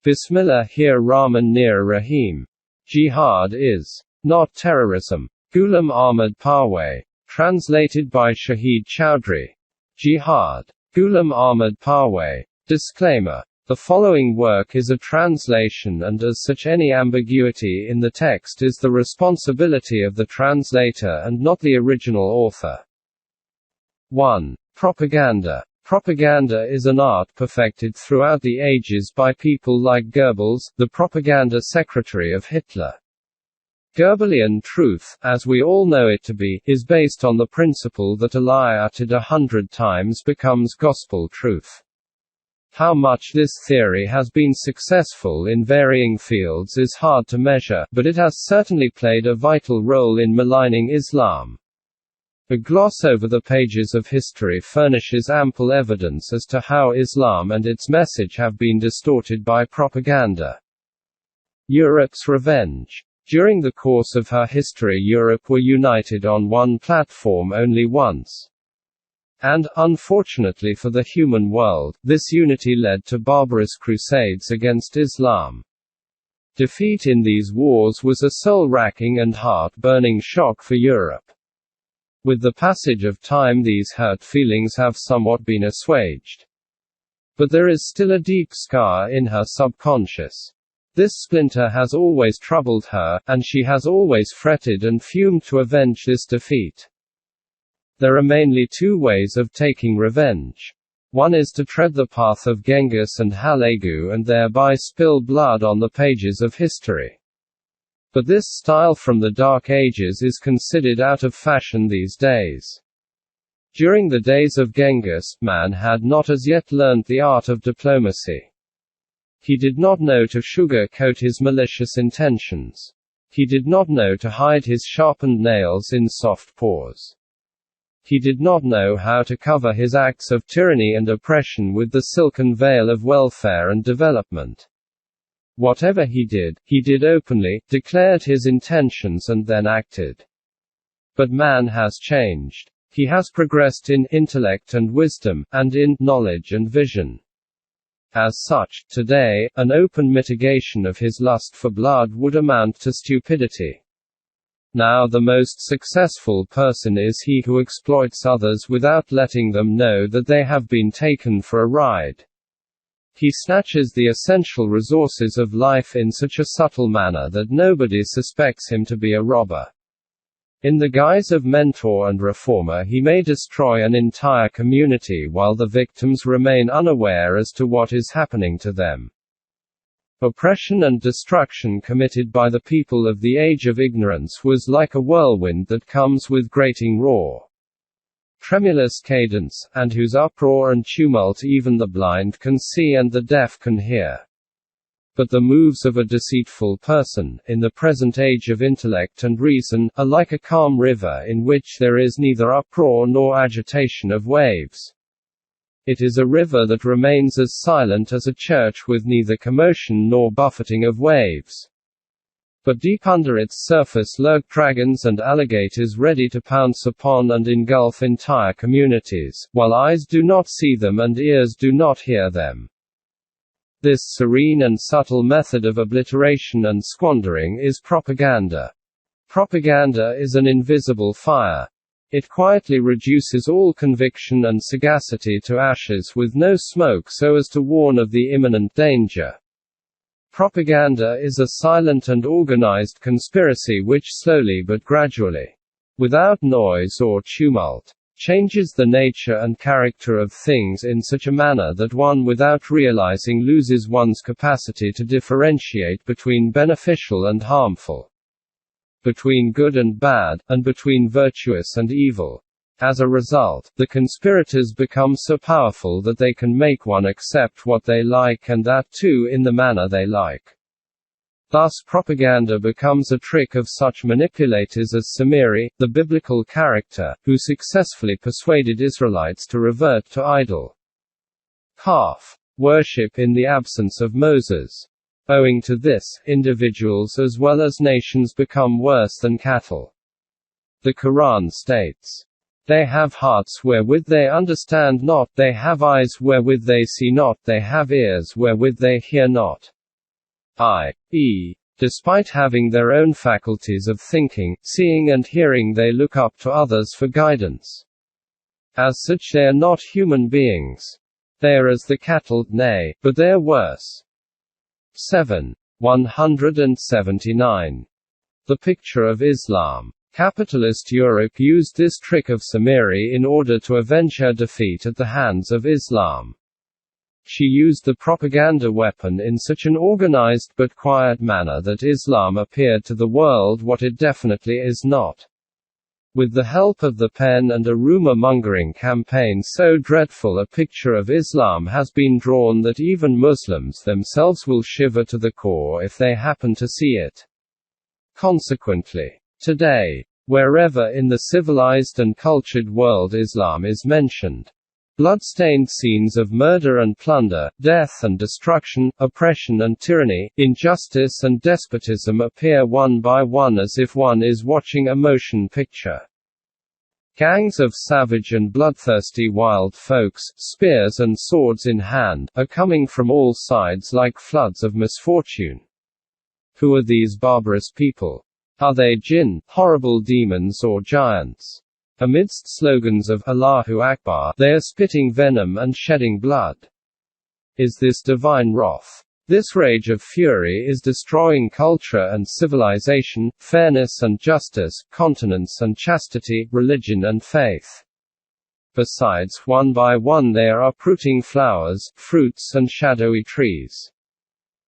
Bismillahir-Rahmanir-Rahim. Jihad is not terrorism. Ghulam Ahmad Parwez. Translated by Shahid Chowdhury. Jihad. Ghulam Ahmad Parwez. Disclaimer. The following work is a translation, and as such any ambiguity in the text is the responsibility of the translator and not the original author. 1. Propaganda. Propaganda is an art perfected throughout the ages by people like Goebbels, the propaganda secretary of Hitler. Goebbelian truth, as we all know it to be, is based on the principle that a lie uttered 100 times becomes gospel truth. How much this theory has been successful in varying fields is hard to measure, but it has certainly played a vital role in maligning Islam. A gloss over the pages of history furnishes ample evidence as to how Islam and its message have been distorted by propaganda. Europe's revenge. During the course of her history, Europe were united on one platform only once. And, unfortunately for the human world, this unity led to barbarous crusades against Islam. Defeat in these wars was a soul-racking and heart-burning shock for Europe. With the passage of time, these hurt feelings have somewhat been assuaged. But there is still a deep scar in her subconscious. This splinter has always troubled her, and she has always fretted and fumed to avenge this defeat. There are mainly two ways of taking revenge. One is to tread the path of Genghis and Halegu and thereby spill blood on the pages of history. But this style from the Dark Ages is considered out of fashion these days. During the days of Genghis, man had not as yet learned the art of diplomacy. He did not know to sugar-coat his malicious intentions. He did not know to hide his sharpened nails in soft paws. He did not know how to cover his acts of tyranny and oppression with the silken veil of welfare and development. Whatever he did openly, declared his intentions and then acted. But man has changed. He has progressed in intellect and wisdom, and in knowledge and vision. As such, today, an open mitigation of his lust for blood would amount to stupidity. Now the most successful person is he who exploits others without letting them know that they have been taken for a ride. He snatches the essential resources of life in such a subtle manner that nobody suspects him to be a robber. In the guise of mentor and reformer, he may destroy an entire community while the victims remain unaware as to what is happening to them. Oppression and destruction committed by the people of the age of ignorance was like a whirlwind that comes with grating roar, tremulous cadence, and whose uproar and tumult even the blind can see and the deaf can hear. But the moves of a deceitful person, in the present age of intellect and reason, are like a calm river in which there is neither uproar nor agitation of waves. It is a river that remains as silent as a church with neither commotion nor buffeting of waves. But deep under its surface lurk dragons and alligators ready to pounce upon and engulf entire communities, while eyes do not see them and ears do not hear them. This serene and subtle method of obliteration and squandering is propaganda. Propaganda is an invisible fire. It quietly reduces all conviction and sagacity to ashes with no smoke so as to warn of the imminent danger. Propaganda is a silent and organized conspiracy which slowly but gradually, without noise or tumult, changes the nature and character of things in such a manner that one without realizing loses one's capacity to differentiate between beneficial and harmful, between good and bad, and between virtuous and evil. As a result, the conspirators become so powerful that they can make one accept what they like and that too in the manner they like. Thus propaganda becomes a trick of such manipulators as Samiri, the biblical character, who successfully persuaded Israelites to revert to idol calf worship in the absence of Moses. Owing to this, individuals as well as nations become worse than cattle. The Quran states, "They have hearts wherewith they understand not, they have eyes wherewith they see not, they have ears wherewith they hear not." i.e., despite having their own faculties of thinking, seeing and hearing, they look up to others for guidance. As such, they are not human beings. They are as the cattle, nay, but they are worse. 179. The picture of Islam. Capitalist Europe used this trick of Samiri in order to avenge her defeat at the hands of Islam. She used the propaganda weapon in such an organized but quiet manner that Islam appeared to the world what it definitely is not. With the help of the pen and a rumor-mongering campaign so dreadful, a picture of Islam has been drawn that even Muslims themselves will shiver to the core if they happen to see it. Consequently, today, wherever in the civilized and cultured world Islam is mentioned, blood-stained scenes of murder and plunder, death and destruction, oppression and tyranny, injustice and despotism appear one by one as if one is watching a motion picture. Gangs of savage and bloodthirsty wild folks, spears and swords in hand, are coming from all sides like floods of misfortune. Who are these barbarous people? Are they jinn, horrible demons, or giants? Amidst slogans of Allahu Akbar, they are spitting venom and shedding blood. Is this divine wrath? This rage of fury is destroying culture and civilization, fairness and justice, continence and chastity, religion and faith. Besides, one by one they are uprooting flowers, fruits and shadowy trees.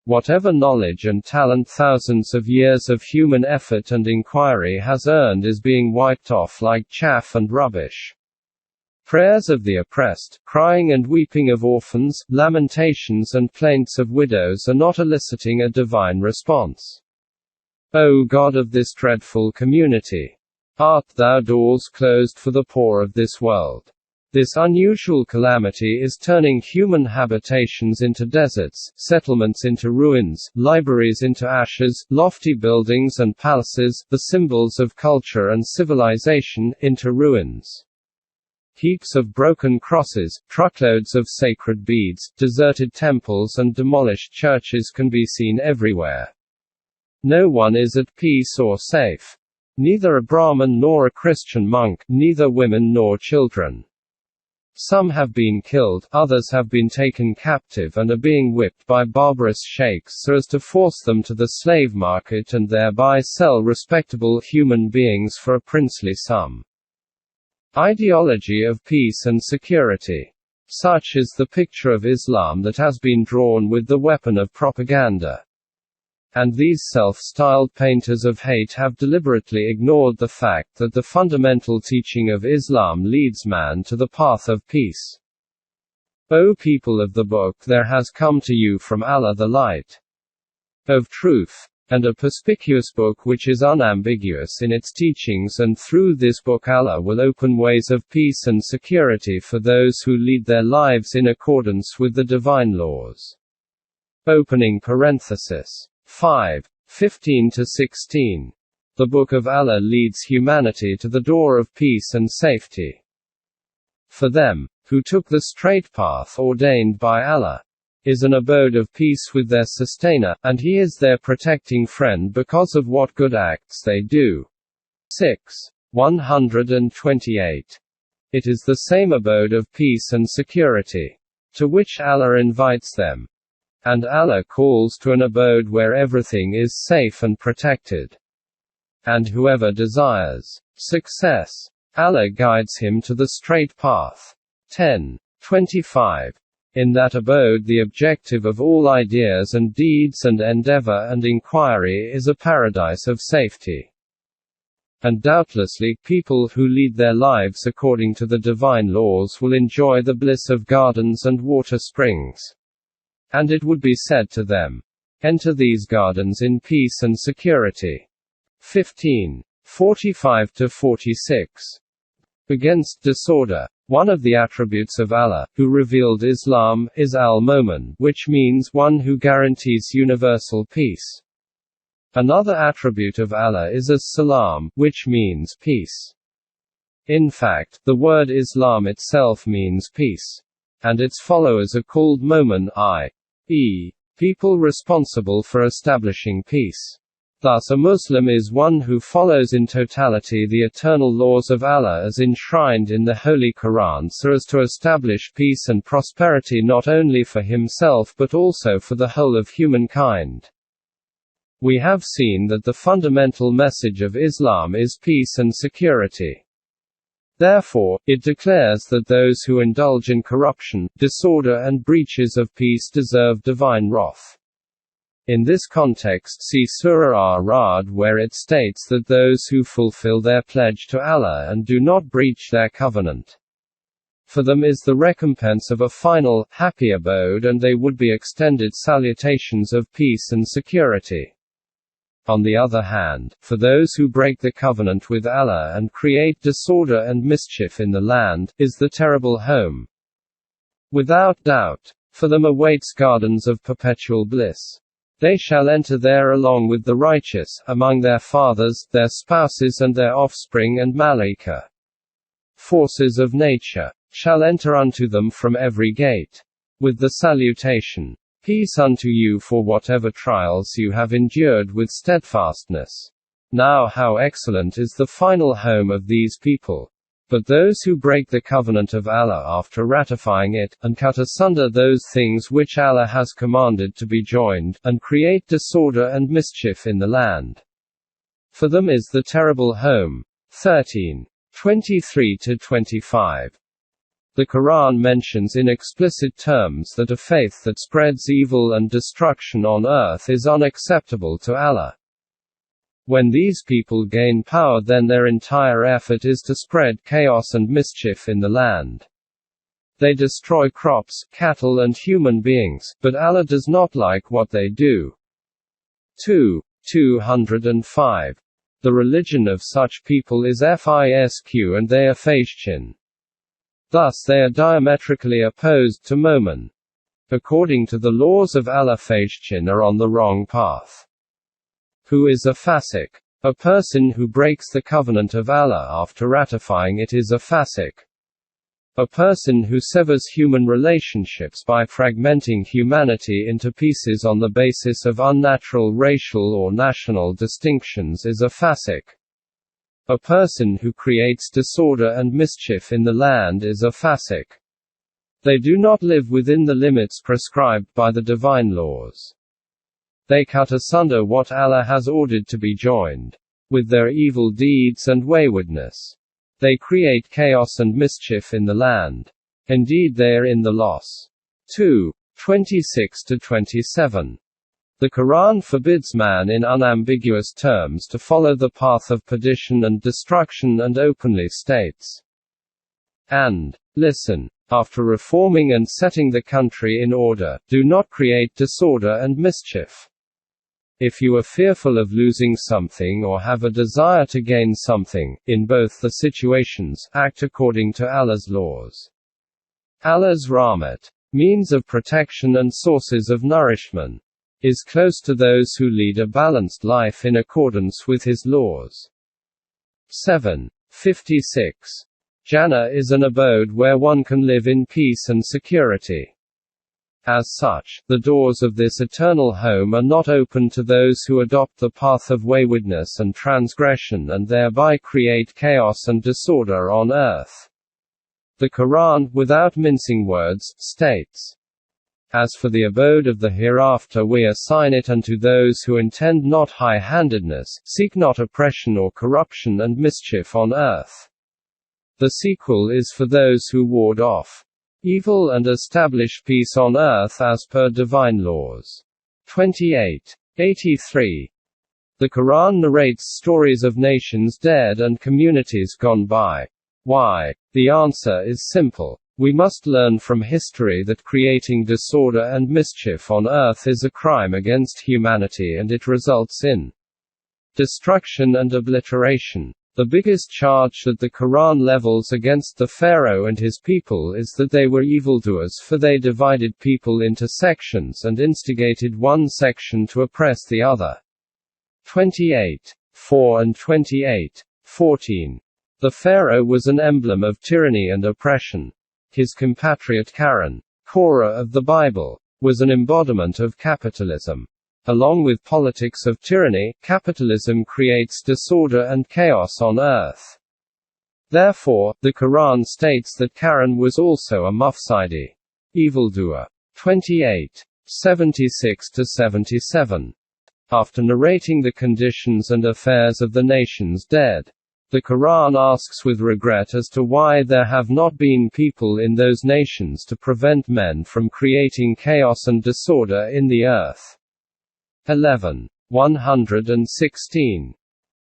Whatever knowledge and talent thousands of years of human effort and inquiry has earned is being wiped off like chaff and rubbish. Prayers of the oppressed, crying and weeping of orphans, lamentations and plaints of widows are not eliciting a divine response. O God of this dreadful community! Art thou doors closed for the poor of this world? This unusual calamity is turning human habitations into deserts, settlements into ruins, libraries into ashes, lofty buildings and palaces, the symbols of culture and civilization, into ruins. Heaps of broken crosses, truckloads of sacred beads, deserted temples and demolished churches can be seen everywhere. No one is at peace or safe. Neither a Brahmin nor a Christian monk, neither women nor children. Some have been killed, others have been taken captive and are being whipped by barbarous sheikhs so as to force them to the slave market and thereby sell respectable human beings for a princely sum. Ideology of peace and security. Such is the picture of Islam that has been drawn with the weapon of propaganda. And these self-styled painters of hate have deliberately ignored the fact that the fundamental teaching of Islam leads man to the path of peace. O people of the book, there has come to you from Allah the light of truth, and a perspicuous book which is unambiguous in its teachings, and through this book Allah will open ways of peace and security for those who lead their lives in accordance with the divine laws. Opening parenthesis. 5:15-16. The Book of Allah leads humanity to the door of peace and safety. For them, who took the straight path ordained by Allah, is an abode of peace with their sustainer, and he is their protecting friend because of what good acts they do. 128. It is the same abode of peace and security, to which Allah invites them. And Allah calls to an abode where everything is safe and protected. And whoever desires success, Allah guides him to the straight path. 10:25. In that abode the objective of all ideas and deeds and endeavor and inquiry is a paradise of safety. And doubtlessly, people who lead their lives according to the divine laws will enjoy the bliss of gardens and water springs. And it would be said to them, enter these gardens in peace and security. 15:45-46. Against disorder. One of the attributes of Allah, who revealed Islam, is al-Momin, which means one who guarantees universal peace. Another attribute of Allah is as-Salam, which means peace. In fact, the word Islam itself means peace. And its followers are called Momin, i.e., people responsible for establishing peace. Thus a Muslim is one who follows in totality the eternal laws of Allah as enshrined in the Holy Quran so as to establish peace and prosperity not only for himself but also for the whole of humankind. We have seen that the fundamental message of Islam is peace and security. Therefore, it declares that those who indulge in corruption, disorder and breaches of peace deserve divine wrath. In this context see Surah Ar-Ra'd where it states that those who fulfill their pledge to Allah and do not breach their covenant, for them is the recompense of a final, happy abode and they would be extended salutations of peace and security. On the other hand, for those who break the covenant with Allah and create disorder and mischief in the land, is the terrible home. Without doubt, for them awaits gardens of perpetual bliss. They shall enter there along with the righteous, among their fathers, their spouses and their offspring and malaika. Forces of nature shall enter unto them from every gate, with the salutation, peace unto you for whatever trials you have endured with steadfastness. Now how excellent is the final home of these people. But those who break the covenant of Allah after ratifying it, and cut asunder those things which Allah has commanded to be joined, and create disorder and mischief in the land, for them is the terrible home. 13:23–25. The Quran mentions in explicit terms that a faith that spreads evil and destruction on earth is unacceptable to Allah. When these people gain power, then their entire effort is to spread chaos and mischief in the land. They destroy crops, cattle and human beings, but Allah does not like what they do. 2:205. The religion of such people is fisq and they are Faishchin. Thus they are diametrically opposed to Momin. According to the laws of Allah, Faishchin are on the wrong path. Who is a fasiq? A person who breaks the covenant of Allah after ratifying it is a fasiq. A person who severs human relationships by fragmenting humanity into pieces on the basis of unnatural racial or national distinctions is a fasiq. A person who creates disorder and mischief in the land is a fasiq. They do not live within the limits prescribed by the divine laws. They cut asunder what Allah has ordered to be joined. With their evil deeds and waywardness, they create chaos and mischief in the land. Indeed they are in the loss. 2:26–27. The Quran forbids man in unambiguous terms to follow the path of perdition and destruction and openly states, and listen, after reforming and setting the country in order, do not create disorder and mischief. If you are fearful of losing something or have a desire to gain something, in both the situations, act according to Allah's laws. Allah's rahmat, means of protection and sources of nourishment, is close to those who lead a balanced life in accordance with His laws. 7:56. Jannah is an abode where one can live in peace and security. As such, the doors of this eternal home are not open to those who adopt the path of waywardness and transgression and thereby create chaos and disorder on earth. The Quran, without mincing words, states, "As for the abode of the hereafter, we assign it unto those who intend not high-handedness, seek not oppression or corruption and mischief on earth. The sequel is for those who ward off evil and establish peace on earth as per divine laws." 28:83. The Quran narrates stories of nations dead and communities gone by. Why? The answer is simple. We must learn from history that creating disorder and mischief on earth is a crime against humanity and it results in destruction and obliteration. The biggest charge that the Quran levels against the Pharaoh and his people is that they were evildoers, for they divided people into sections and instigated one section to oppress the other. 28:4 and 28:14. The Pharaoh was an emblem of tyranny and oppression. His compatriot Korah of the Bible was an embodiment of capitalism. Along with politics of tyranny, capitalism creates disorder and chaos on earth. Therefore, the Quran states that Karen was also a mufsidi, evildoer. 28. 76–77. After narrating the conditions and affairs of the nations dead, the Quran asks with regret as to why there have not been people in those nations to prevent men from creating chaos and disorder in the earth. 11. 116.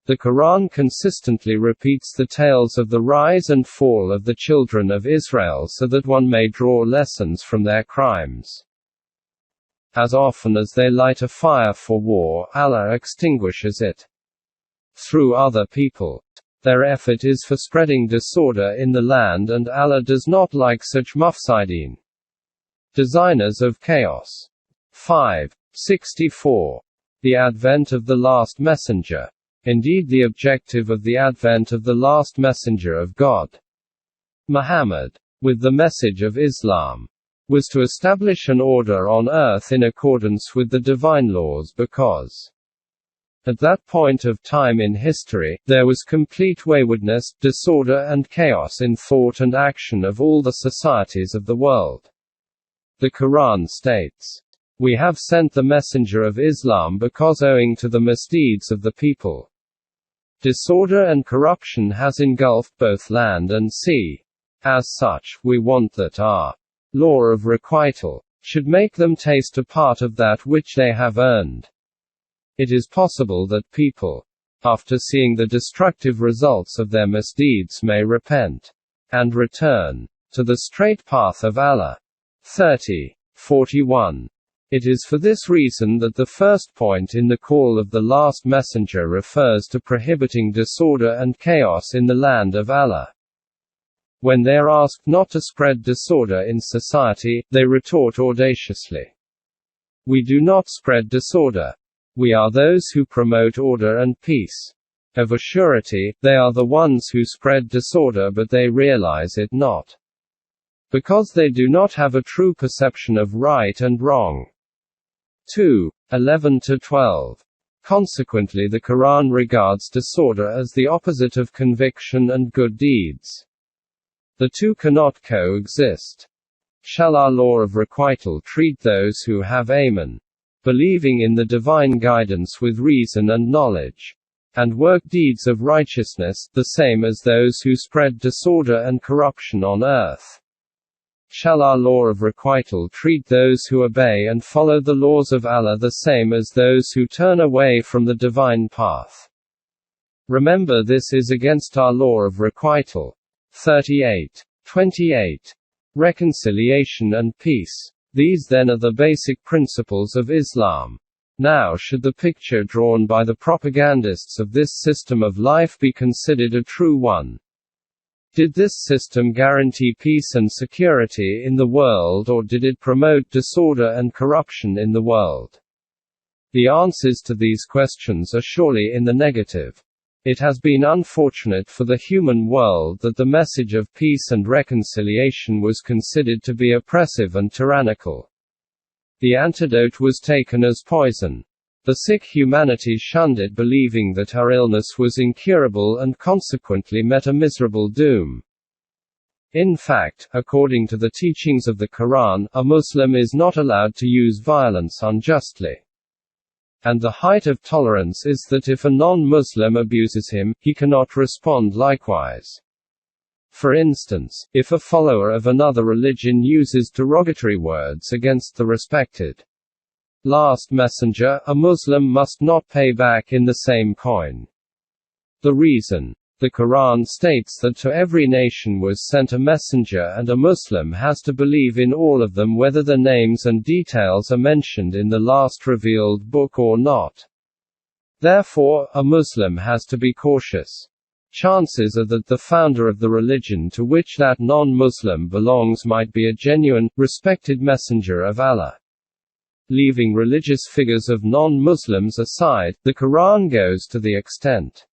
The Quran consistently repeats the tales of the rise and fall of the children of Israel so that one may draw lessons from their crimes. As often as they light a fire for war, Allah extinguishes it through other people. Their effort is for spreading disorder in the land, and Allah does not like such mufsideen, designers of chaos. 5. 64. The advent of the last messenger. Indeed, the objective of the advent of the last messenger of God, Muhammad, with the message of Islam, was to establish an order on earth in accordance with the divine laws, because at that point of time in history, there was complete waywardness, disorder and chaos in thought and action of all the societies of the world. The Quran states, "We have sent the messenger of Islam because owing to the misdeeds of the people, disorder and corruption has engulfed both land and sea. As such, we want that our law of requital should make them taste a part of that which they have earned." It is possible that people, after seeing the destructive results of their misdeeds, may repent and return to the straight path of Allah. 30. 41. It is for this reason that the first point in the call of the last messenger refers to prohibiting disorder and chaos in the land of Allah. When they are asked not to spread disorder in society, they retort audaciously, "We do not spread disorder. We are those who promote order and peace." Of a surety, they are the ones who spread disorder, but they realize it not, because they do not have a true perception of right and wrong. 2. 11–12. Consequently, the Quran regards disorder as the opposite of conviction and good deeds. The two cannot coexist. Shall our law of requital treat those who have Amen, believing in the divine guidance with reason and knowledge, and work deeds of righteousness, the same as those who spread disorder and corruption on earth? Shall our law of requital treat those who obey and follow the laws of Allah the same as those who turn away from the divine path? Remember, this is against our law of requital. 38. 28. Reconciliation and peace. These then are the basic principles of Islam. Now, should the picture drawn by the propagandists of this system of life be considered a true one? Did this system guarantee peace and security in the world, or did it promote disorder and corruption in the world? The answers to these questions are surely in the negative. It has been unfortunate for the human world that the message of peace and reconciliation was considered to be oppressive and tyrannical. The antidote was taken as poison. The sick humanity shunned it, believing that her illness was incurable and consequently met a miserable doom. In fact, according to the teachings of the Quran, a Muslim is not allowed to use violence unjustly. And the height of tolerance is that if a non-Muslim abuses him, he cannot respond likewise. For instance, if a follower of another religion uses derogatory words against the respected last messenger, a Muslim must not pay back in the same coin. The reason? The Quran states that to every nation was sent a messenger, and a Muslim has to believe in all of them whether the names and details are mentioned in the last revealed book or not. Therefore, a Muslim has to be cautious. Chances are that the founder of the religion to which that non-Muslim belongs might be a genuine, respected messenger of Allah. Leaving religious figures of non-Muslims aside, the Quran goes to the extent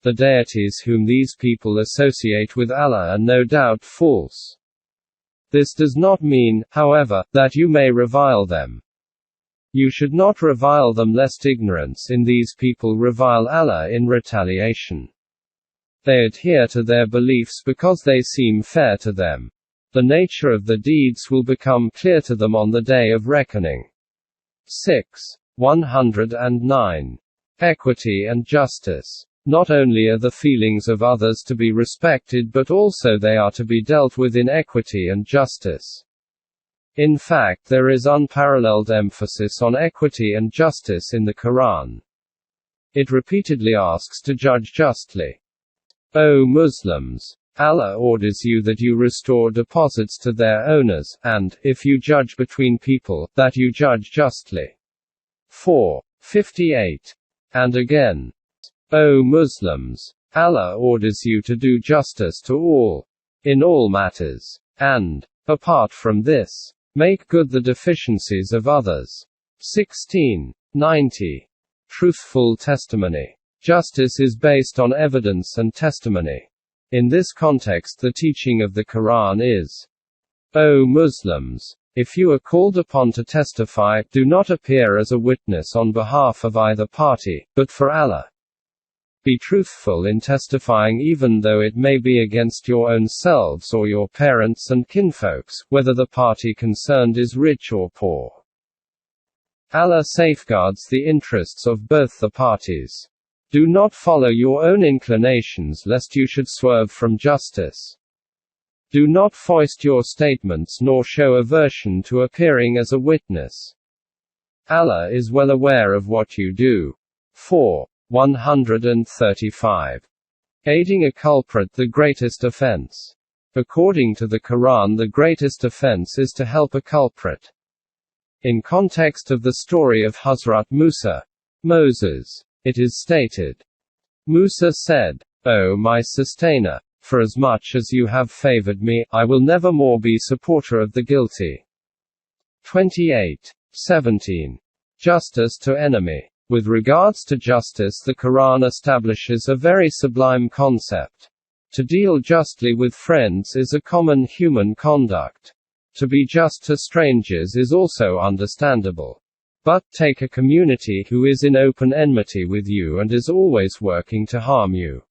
the deities whom these people associate with Allah are no doubt false. This does not mean, however, that you may revile them. You should not revile them lest ignorance in these people revile Allah in retaliation. They adhere to their beliefs because they seem fair to them. The nature of the deeds will become clear to them on the day of reckoning. 109. Equity and justice. Not only are the feelings of others to be respected but also they are to be dealt with in equity and justice. In fact, there is unparalleled emphasis on equity and justice in the Quran. It repeatedly asks to judge justly. O Muslims! Allah orders you that you restore deposits to their owners, and, if you judge between people, that you judge justly. 4:58. And again. O Muslims! Allah orders you to do justice to all, in all matters, and, apart from this, make good the deficiencies of others. 16:90. Truthful testimony. Justice is based on evidence and testimony. In this context, the teaching of the Quran is, O Muslims! If you are called upon to testify, do not appear as a witness on behalf of either party, but for Allah. Be truthful in testifying even though it may be against your own selves or your parents and kinfolks, whether the party concerned is rich or poor. Allah safeguards the interests of both the parties. Do not follow your own inclinations lest you should swerve from justice. Do not foist your statements nor show aversion to appearing as a witness. Allah is well aware of what you do. 4:135. Aiding a culprit, the greatest offense. According to the Quran, the greatest offense is to help a culprit. In context of the story of Hazrat Musa, Moses, it is stated, Musa said, O my sustainer, for as much as you have favored me, I will never more be supporter of the guilty. 28:17. Justice to enemy. With regards to justice, the Quran establishes a very sublime concept. To deal justly with friends is a common human conduct. To be just to strangers is also understandable. But, take a community who is in open enmity with you and is always working to harm you.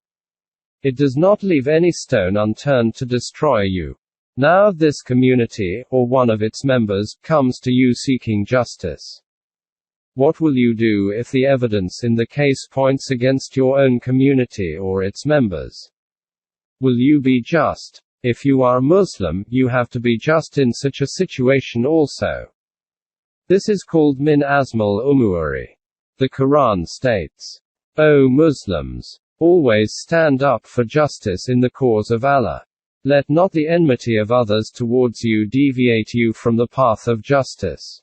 It does not leave any stone unturned to destroy you. Now this community, or one of its members, comes to you seeking justice. What will you do if the evidence in the case points against your own community or its members? Will you be just? If you are a Muslim, you have to be just in such a situation also. This is called min azmal umuri. The Quran states, O Muslims! Always stand up for justice in the cause of Allah. Let not the enmity of others towards you deviate you from the path of justice.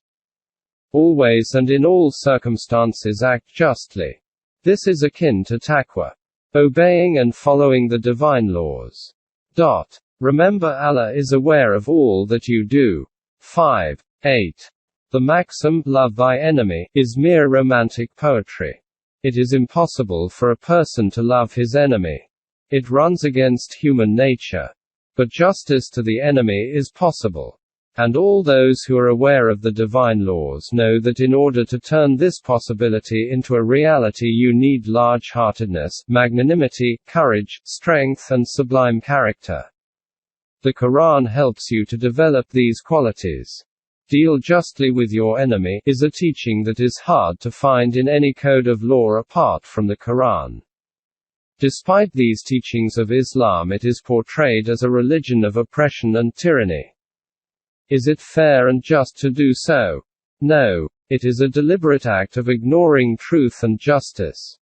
Always and in all circumstances act justly. This is akin to taqwa. Obeying and following the divine laws. Remember Allah is aware of all that you do. 5:8. The maxim, love thy enemy, is mere romantic poetry. It is impossible for a person to love his enemy. It runs against human nature. But justice to the enemy is possible. And all those who are aware of the divine laws know that in order to turn this possibility into a reality you need large-heartedness, magnanimity, courage, strength and sublime character. The Quran helps you to develop these qualities. Deal justly with your enemy is a teaching that is hard to find in any code of law apart from the Quran. Despite these teachings of Islam, it is portrayed as a religion of oppression and tyranny. Is it fair and just to do so? No. It is a deliberate act of ignoring truth and justice.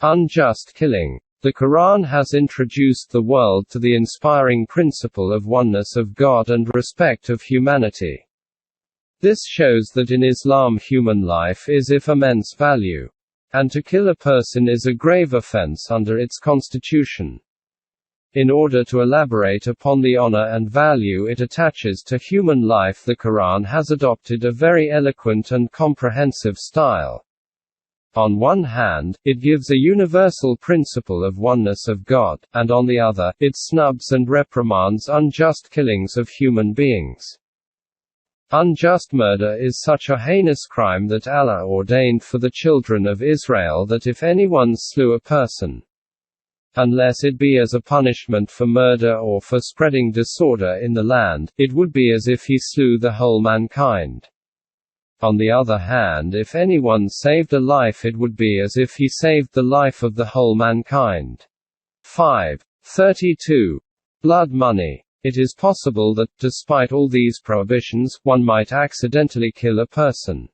Unjust killing. The Quran has introduced the world to the inspiring principle of oneness of God and respect of humanity. This shows that in Islam human life is of immense value. And to kill a person is a grave offense under its constitution. In order to elaborate upon the honor and value it attaches to human life, the Quran has adopted a very eloquent and comprehensive style. On one hand, it gives a universal principle of oneness of God, and on the other, it snubs and reprimands unjust killings of human beings. Unjust murder is such a heinous crime that Allah ordained for the children of Israel that if anyone slew a person, unless it be as a punishment for murder or for spreading disorder in the land, it would be as if he slew the whole mankind. On the other hand, if anyone saved a life, it would be as if he saved the life of the whole mankind. 5:32. Blood money. It is possible that, despite all these prohibitions, one might accidentally kill a person.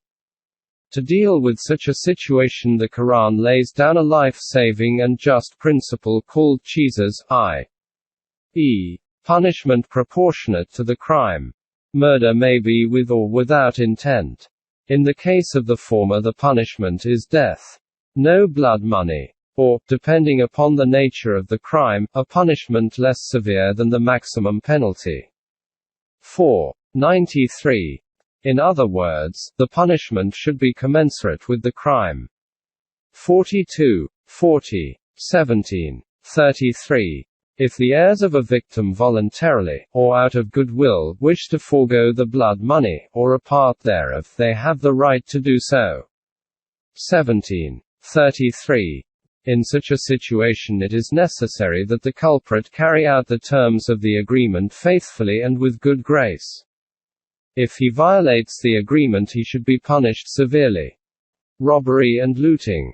To deal with such a situation, the Quran lays down a life-saving and just principle called qisas, i.e., punishment proportionate to the crime. Murder may be with or without intent. In the case of the former, the punishment is death. No blood money. Or, depending upon the nature of the crime, a punishment less severe than the maximum penalty. 4:93. In other words, the punishment should be commensurate with the crime. 42:40:17:33. If the heirs of a victim voluntarily, or out of goodwill, wish to forego the blood money, or a part thereof, they have the right to do so. 17:33. In such a situation, it is necessary that the culprit carry out the terms of the agreement faithfully and with good grace. If he violates the agreement, he should be punished severely. Robbery and looting.